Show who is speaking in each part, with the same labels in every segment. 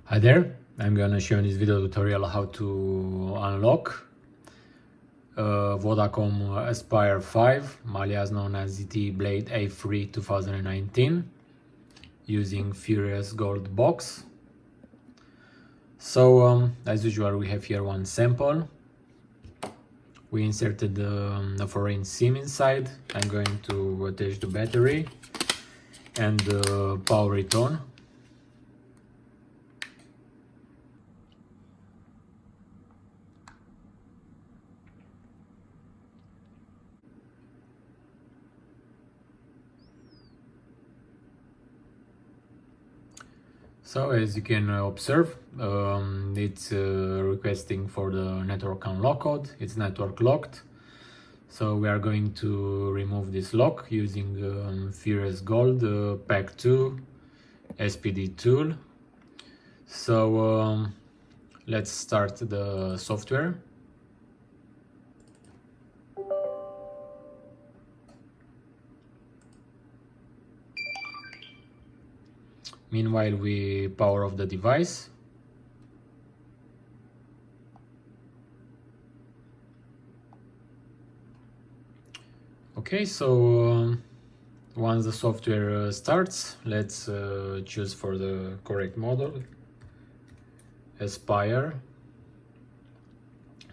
Speaker 1: Hi there, I'm gonna show in this video tutorial how to unlock Vodacom Aspire 5, alias known as ZTE Blade A3 2019, using Furiousgold box. So as usual, we have here one sample. We inserted a foreign SIM inside. I'm going to attach the battery and power it on. So as you can observe, it's requesting for the network unlock code. It's network locked. So we are going to remove this lock using Furiousgold Pack 2 SPD tool. So let's start the software. Meanwhile, we power off the device. Okay, so once the software starts, let's choose for the correct model, Aspire.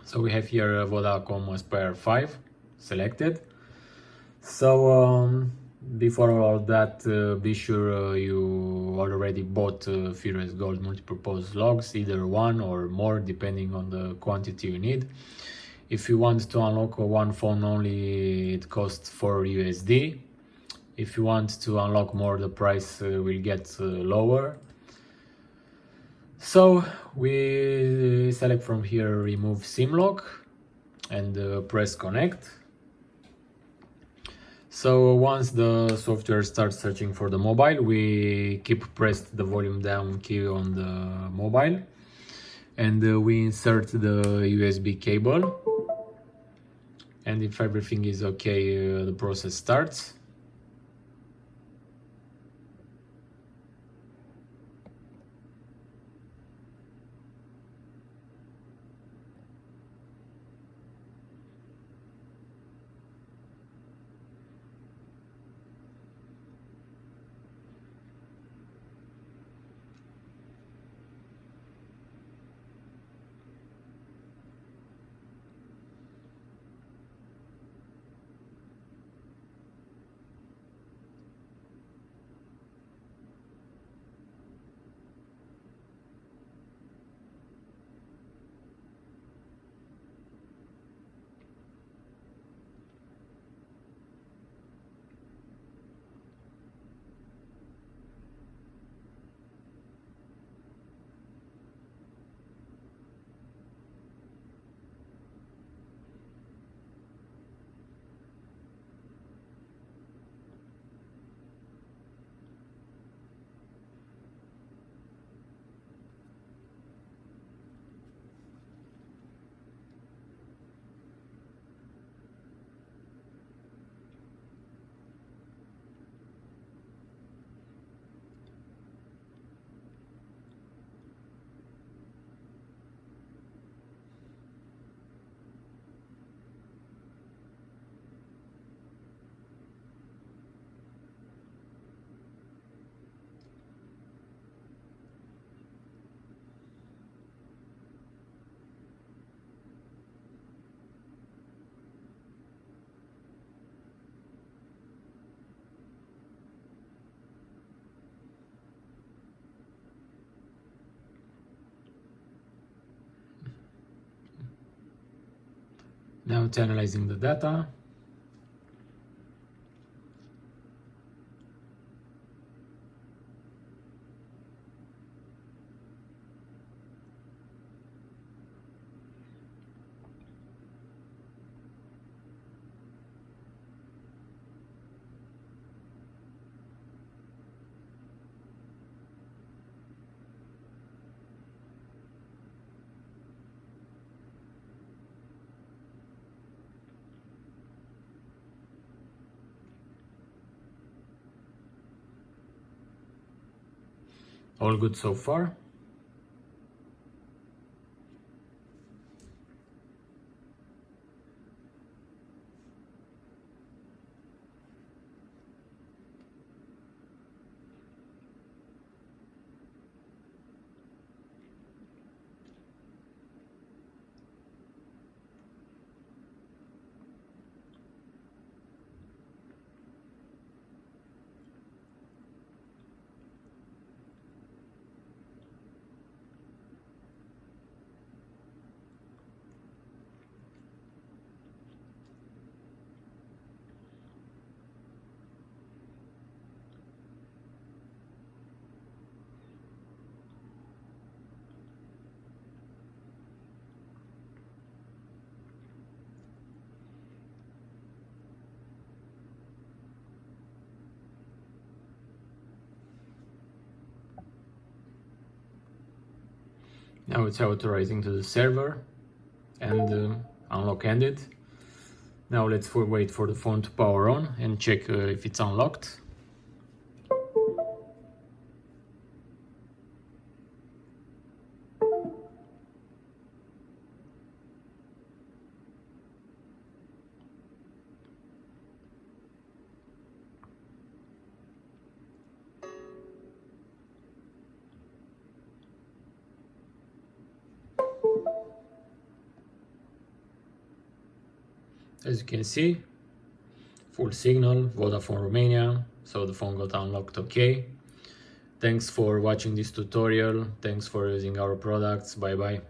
Speaker 1: So we have here Vodacom Aspire 5 selected. So before all that, be sure you already bought Furiousgold multipurpose logs, either one or more depending on the quantity you need. If you want to unlock one phone only, it costs 4 USD. If you want to unlock more, the price will get lower. So we select from here remove SIM lock and press connect. So once the software starts searching for the mobile, we keep pressed the volume down key on the mobile, and we insert the USB cable, and if everything is okay, the process starts. Now it's analyzing the data. All good so far. Now it's authorizing to the server and unlock ended. Now let's wait for the phone to power on and check if it's unlocked. As you can see, full signal, Vodafone Romania, so the phone got unlocked okay. Thanks for watching this tutorial, thanks for using our products, bye bye.